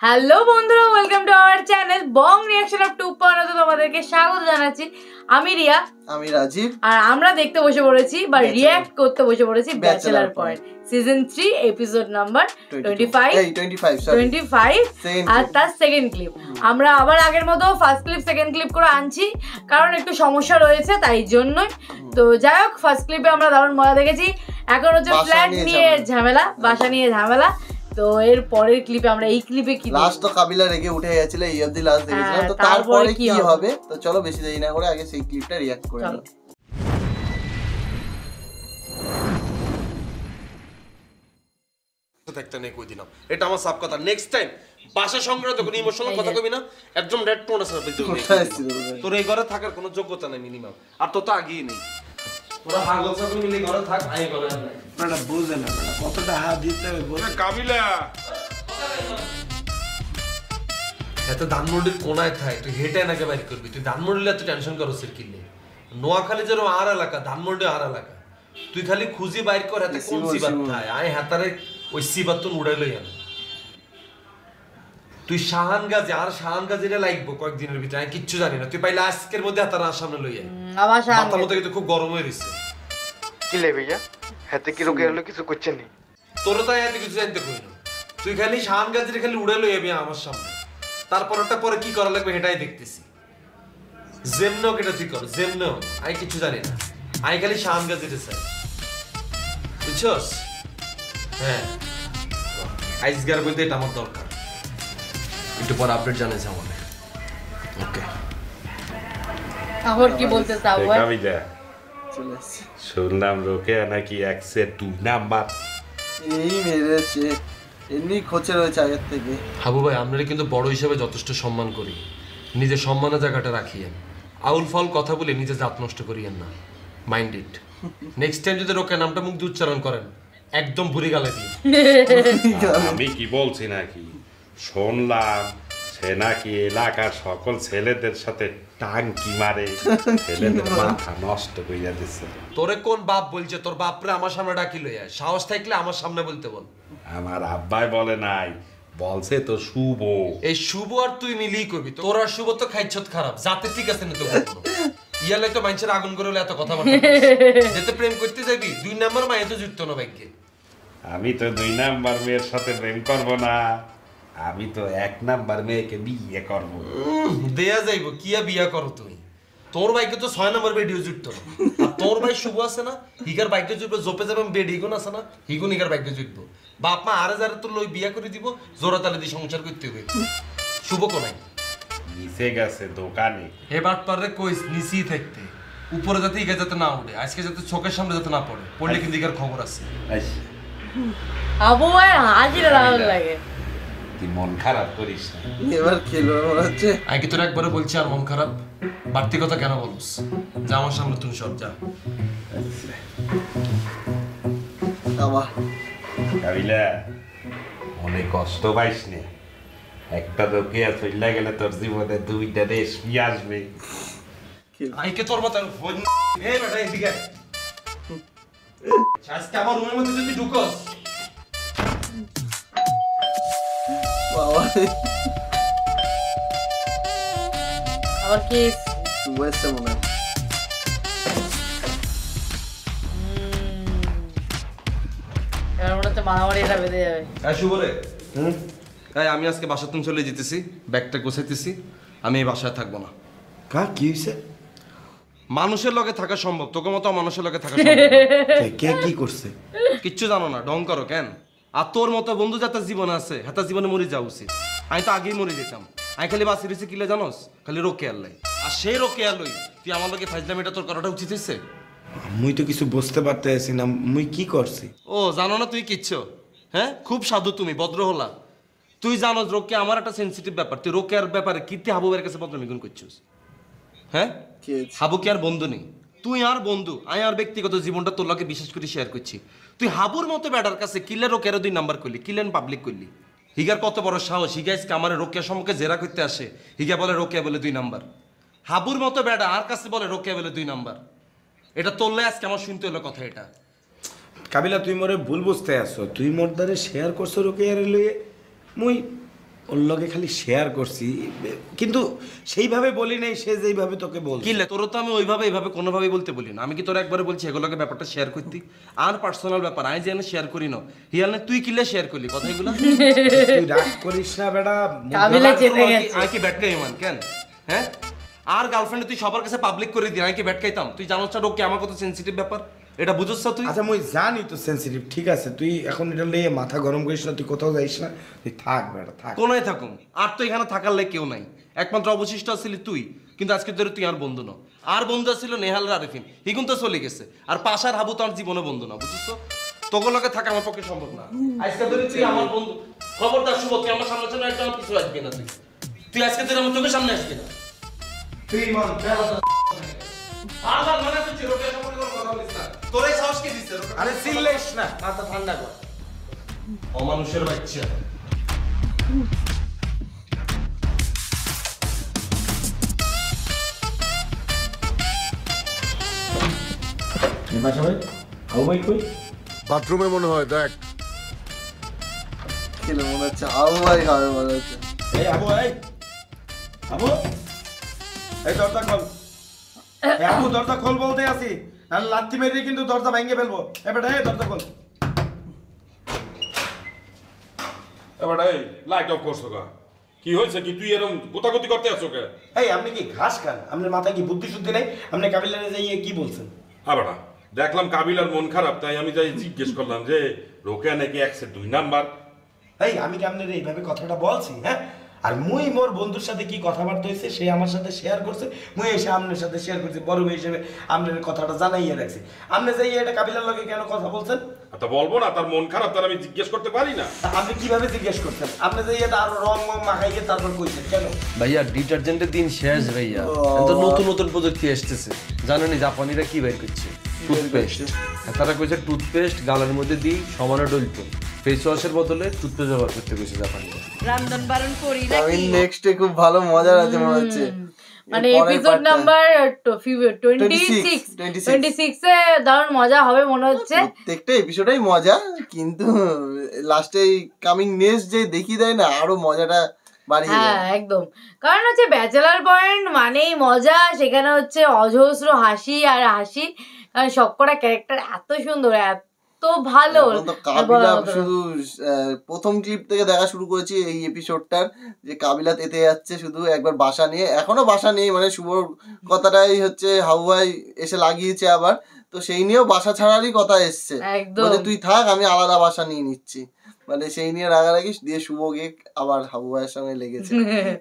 Hello বন্ধুরা, welcome to our channel Bong reaction of 2.0 তোমাদেরকে স্বাগত জানাচ্ছি। আমি রিয়া, আমি রাজীব, আর আমরা দেখতে বসে পড়েছি বা রিঅ্যাক্ট করতে বসে পড়েছি bachelor point season 3 episode number 25 আর তার সেকেন্ড ক্লিপ। আমরা আবার আগের মতো ফার্স্ট ক্লিপ সেকেন্ড ক্লিপ করে আনছি, কারণ একটু সমস্যা রয়েছে তাই জন্যই। তো যাই হোক, ফার্স্ট ক্লিপে আমরা দারুণ মজা দেখেছি। এখন হচ্ছে ফ্ল্যাট নিয়ে ঝামেলা, বাসা নিয়ে ঝামেলা। তো এর পরের ক্লিপে আমরা এই ক্লিপে কি লাস্ট তো কাবিলা রেগে উঠে গেছিল, এই অবধি লাস্ট দেখেছিলাম। তো তারপরে কি হবে তো চলো বেশি দেরি না করে আগে সেই ক্লিপটা রিঅ্যাক্ট করে নিই। একটা নেই কই দিলাম, এটা আমার সাব কথা। নেক্সট টাইম ভাষা সংক্রান্ত কোনো ইমোশনাল কথা কবি না, একদম রেড টোন আছে। তোর এই ঘরে থাকার কোনো যোগ্যতা নাই মিনিমাম, আর তো আগেই নেই। তোরা পাগল সব মিলে ঘরে থাক, আই ঘরে নাই। না বুঝে না কতটা হাত দিতে হবে বলে। কাবিলা এত ধানমন্ডির কোনায় থাই, তুই হেঁটে নাকি বাইর করবি? তুই ধানমন্ডিলে এত টেনশন করছিস কি নেই? নোয়াখালী যেন আর এলাকা, ধানমন্ডি আর এলাকা। তুই খালি খুঁজি বাইর কর হাতে কোন সিবাত থাই, আয় হাতারে ওই সিবাত তো উড়াই লই আনো। তুই শাহান গাজী, আর শাহান গাজীরে লাগবো কয়েকদিনের ভিতরে, আমি কিচ্ছু জানি না। তুই পাইলে আজকের মধ্যে হাতার সামনে লই আয়। আবার শাহান মাথার মধ্যে কিন্তু খুব গরম হয়ে রইছে। কি লে ভাইয়া, হাতে কি রোগে হলো কিছু করছেন নি? তোর তো এত কিছু জানতে কই না। তুই খালি শাহান গাজীরে খালি উড়াই লই আবি আমার সামনে। তারপরটা পরে কি করা লাগবে সেটাই দেখতেছি। জেমনো কেটা তুই কর, জেমনো আমি কিছু জানি না। আমি খালি শাহান গাজীরে চাই, বুঝছস? হ্যাঁ, আইসগার বলতে এটা আমার দরকার। একটু পর আপডেট জানাইছে আমাকে। ওকে, আবার কি বলতে চাও? কাবিলা শুনলাম রোকেয়া নাকি 102 নাম্বার এই মেরেছে, এমনি খোঁচে রয়েছে আগের থেকে। হাবু ভাই, আমরা কিন্তু বড় হিসেবে যথেষ্ট সম্মান করি, নিজের সম্মানের জায়গাটা রাখিয়েন। আউল ফল কথা বলে নিজে জাত নষ্ট করিয়েন না, মাইন্ড ইট। নেক্সট টাইম যদি রোকেয়া নামটা মুখ দিয়ে উচ্চারণ করেন, একদম বুড়ি গালে দিন। আমি কি বলছি নাকি, শুনলাম সে নাকি এলাকার সকল ছেলেদের সাথে টাঙ্কি মারে, ছেলেদের মাথা নষ্ট কইরা দিচ্ছে। তোরে কোন বাপ বলছে? তোর বাপরে আমার সামনে ডাকি লইয়া, সাহস থাকলে আমার সামনে বলতে বল। আমার আব্বাই বলে নাই, বলছে তো শুভ। এই শুভ আর তুই মিলিয়ে করবি। তোর আর শুভ তো খাইছত খারাপ, যাতে ঠিক আছে না তো ইয়ালে তো মানুষের আগুন করে এত কথা বলতে। যেতে প্রেম করতে যাবি 2 নাম্বার মায়ে তো জুটতো না ভাগ্যে। আমি তো 2 নাম্বার মেয়ের সাথে প্রেম করব না, আমি তো 1 নাম্বার মেয়েকে বিয়ে করব। দেয়া যাইব কিয়া বিয়া করো তুমি? তোর বাইকে তো 6 নাম্বার বেডিও জুটতো না। আর তোর ভাই শুভ আছে না, হিগার বাইকে জুটবে, জোপে যাবে বেড হিগুন আছে না, হিগুন হিগার বাইকে জুটবো। বাপ মা আরে যারে তোর লই বিয়া করে দিব, জোড়া তালে দিয়ে সংসার করতে হবে। শুভ কোনাই নিচে গেছে দোকানে। এবার পারে কইস নিচেই থাকতে, উপরে যাতে ইগা যাতে না উঠে, আজকে যাতে চোখের সামনে যাতে না পড়ে, পড়লে কিন্তু ইগার খবর আছে। আবু ভাই হাজিরা রাহুল লাগে। তুই মন খারাপ করিস না, এবার খেলো মনে হচ্ছে। আমি কি তোর একবারে বলছি আর মন খারাপ? বাড়তি কথা কেন বলছ? যা আমার সামনে তুমি সব যা। কাবিলা অনেক কষ্ট পাইস নে, একটা দোকিয়া চইলা গেলে তোর জীবনে 2টা রেশমি আসবে। আইকে তোর মাথার ফোন এই বেটা এদিকে আজকে আমার রুমের মধ্যে যদি ঢুকস বাবা আবার কি শুভ এসছে মনে হয়। এবার মনে হচ্ছে মারামারি এটা বেঁধে যাবে। শুভ রে, আমি আজকে বাসার তুমি চলে যেতেছি, ব্যাগটা গোছাইতেছি। আমি এই বাসায় থাকবো না। কা কি হইছে? মানুষের লগে থাকা সম্ভব, তোকে মতো মানুষের লগে থাকা সম্ভব কে কি করছে? কিচ্ছু জানো না, ঢং করো কেন? আর তোর মতো বন্ধু যাতে জীবনে আছে, হাতার জীবনে মরে যাওয়া উচিত। আমি তো আগেই মরে যেতাম। আমি খালি বাঁচি রয়েছি কিলে জানোস, খালি রোকে আল্লাই। আর সেই রোকে আল্লই তুই আমার লগে ফাইজলাম, এটা তোর করাটা উচিত হয়েছে? মুই তো কিছু বুঝতে পারতেছি না, মুই কি করছি? ও জানো না তুই কিচ্ছু? হ্যাঁ, খুব সাধু তুমি, ভদ্র হলা। তুই জানো রোকে আমার একটা সেন্সিটিভ ব্যাপার, তুই রোকের ব্যাপারে কীর্তি হাবুবের কাছে বদনামিগুন করছিস। হ্যাঁ, হাবু কি আর বন্ধু নেই? তুই আর বন্ধু, আমি আর ব্যক্তিগত জীবনটা তোর লগে বিশেষ করে শেয়ার করছি। তুই হাবুর মতো ব্যাটার কাছে কিলে রোকের 2 নাম্বার করলি, কিলেন পাবলিক করলি। হিগার কত বড় সাহস, হিগাইজকে আমার রোকের সম্মুখে জেরা করতে আসে, হিগা বলে রোকেয়া বলে 2 নাম্বার। হাবুর মতো ব্যাটা আর কাছে বলে রোকেয়া বলে 2 নাম্বার। এটা তোরলে আজকে আমার শুনতে হলো কথা। এটা কাবিলা তুই মোরে ভুল বুঝতে আসছো, তুই মোর দ্বারে শেয়ার করছো রোকে আর লইয়ে মুই ওর লগে খালি শেয়ার করছি, কিন্তু সেইভাবে বলি নাই সে যেইভাবে তোকে বল। কি লে তোর তো আমি ওইভাবে এইভাবে কোনোভাবেই বলতে বলি না। আমি কি তোর একবারে বলছি এগুলোকে ব্যাপারটা শেয়ার করতি? আর পার্সোনাল ব্যাপার আমি যেন শেয়ার করি না। হিয়াল না তুই কিলে শেয়ার করলি কথাগুলো? তুই রাগ করিস না বেটা। কাবিলা চেপে গেছে। আমি কি ব্যাটকাই মান কেন? হ্যাঁ, আর গার্লফ্রেন্ড তুই সবার কাছে পাবলিক করে দিই, আমি কি ব্যাটকাইতাম? তুই জানোস না ওকে আমার কত সেনসিটিভ ব্যাপার, এটা বুঝছস তুই? আচ্ছা মুই জানি তো সেনসিটিভ, ঠিক আছে, তুই এখন এটা নিয়ে মাথা গরম করিস না, তুই কোথাও যাইস না, তুই থাক বেটা থাক। কোনায় থাকুম, আর তো এখানে থাকার লাই কেউ নাই, একমাত্র অবশিষ্ট আসলি তুই। কিন্তু আজকে ধরে তুই আর বন্ধু ন, আর বন্ধু ছিল নেহাল আরিফিন, হিগুন তো চলে গেছে, আর পাশার হাবু তো আমার জীবনে বন্ধু না, বুঝছিস? তোগুলোকে থাকা আমার পক্ষে সম্ভব না। আজকে ধরে তুই আমার বন্ধু, খবরদার শুভ, তুই আমার সামনে চলে একদম কিছু আসবি না। তুই আজকে ধরে আমার চোখের সামনে আসবি না। তুই মান আর মানে তুই রোকের সম্পর্কে কোনো কথা বলিস না। তোরে সাহস কে দিছে? আরে চিল্লাইস না, মাথা ঠান্ডা কর। অমানুষের বাচ্চা। বাথরুমে মনে হয়, দেখ। খেলে মনে হচ্ছে হাবু ভাই খাবে মনে হচ্ছে। এই আবু, এই আবু, এই দরজা খোল। এই আবু দরজা খোল বলতে আসি, আর লাথি মেরে কিন্তু দরজা ভেঙে ফেলবো। এবার এই দরজা খোল। এবার এই লাইট অফ করছো কা? কি হয়েছে কি, তুই এরকম গোতাগতি করতে আছো কে? এই আপনি কি ঘাস খান? আপনার মাথায় কি বুদ্ধি শুদ্ধি নেই? আপনি কাবিলারে যাইয়ে কি বলছেন? আবার দেখলাম কাবিলার মন খারাপ, তাই আমি যাই জিজ্ঞেস করলাম যে রোকেয়া নাকি 102 নাম্বার। এই আমি কি আপনার এইভাবে কথাটা বলছি? হ্যাঁ, আর মুই মোর বন্ধুর সাথে কি কথাবার্তা হয়েছে সে আমার সাথে শেয়ার করছে, মুই এসে আপনার সাথে শেয়ার করছি, বড় ভাই হিসেবে আপনার কথাটা জানাইয়ে রাখছি। আপনি যাই এটা কাবিলার লগে কেন কথা বলছেন? তা বলবো না, তার মন খারাপ, তার আমি জিজ্ঞেস করতে পারি না? আপনি কিভাবে জিজ্ঞেস করছেন? আপনি যাই এটা আরো রং মাখাইয়ে তারপর কইছেন কেন? ভাইয়া ডিটারজেন্টের দিন শেষ ভাইয়া, তো নতুন নতুন প্রযুক্তি আসতেছে, জানেন জাপানিরা কি বের করছে? টুথপেস্ট। তারা কইছে টুথপেস্ট গালের মধ্যে দিই সমানে ডলতো, ফেস ওয়াশের বদলে টুথপেস্ট ব্যবহার করতে কইছে জাপানিরা। রামদন বারণ করি আমি নাকি? নেক্সটে খুব ভালো মজার আছে মনে হচ্ছে। মানে এপিসোড নাম্বার 26 এ দারুণ মজা হবে মনে হচ্ছে। প্রত্যেকটা এপিসোডেই মজা, কিন্তু লাস্টে কামিং নেক্সট যে দেখিয়ে দেয় না, আরো মজাটা বাড়িয়ে দেয়। হ্যাঁ একদম, কারণ হচ্ছে ব্যাচেলার পয়েন্ট মানেই মজা, সেখানে হচ্ছে অজস্র হাসি আর হাসি, কারণ সবকটা ক্যারেক্টার এত সুন্দর, এত ভালো। এখন তো কাবিলা শুধু প্রথম ক্লিপ থেকে দেখা শুরু করেছি এই এপিসোডটার, যে কাবিলা তেতে যাচ্ছে শুধু একবার বাসা নিয়ে, এখনো বাসা নেই, মানে শুভর কথাটাই হচ্ছে হাওয়াই এসে লাগিয়েছে আবার, তো সেই নিয়েও বাসা ছাড়ারই কথা এসছে, মানে তুই থাক আমি আলাদা বাসা নিয়ে নিচ্ছি, মানে সেই নিয়ে রাগারাগি দিয়ে শুভ গিয়ে আবার হাবু ভাইয়ের সঙ্গে লেগেছে।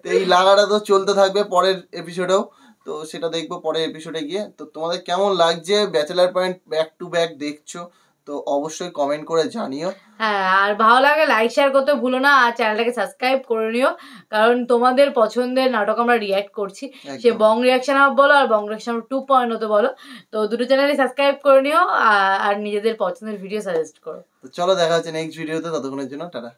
তো এই লাগাটা তো চলতে থাকবে পরের এপিসোডেও, তো সেটা দেখবো পরের এপিসোডে গিয়ে। তো তোমাদের কেমন লাগছে bachelor point back to back দেখছো, তো অবশ্যই কমেন্ট করে জানিও। হ্যাঁ, আর ভালো লাগে লাইক শেয়ার করতে ভুলো না, আর চ্যানেলটাকে সাবস্ক্রাইব করে নিও, কারণ তোমাদের পছন্দের নাটক আমরা রিয়্যাক্ট করছি, সে বং রিয়াকশন আপ বলো আর বং রিয়াকশন 2.0 বলো, তো দুটো চ্যানেলে সাবস্ক্রাইব করে নিও আর নিজেদের পছন্দের ভিডিও সাজেস্ট করো। তো চলো দেখা হচ্ছে নেক্সট ভিডিওতে, ততক্ষণের জন্য টাটা।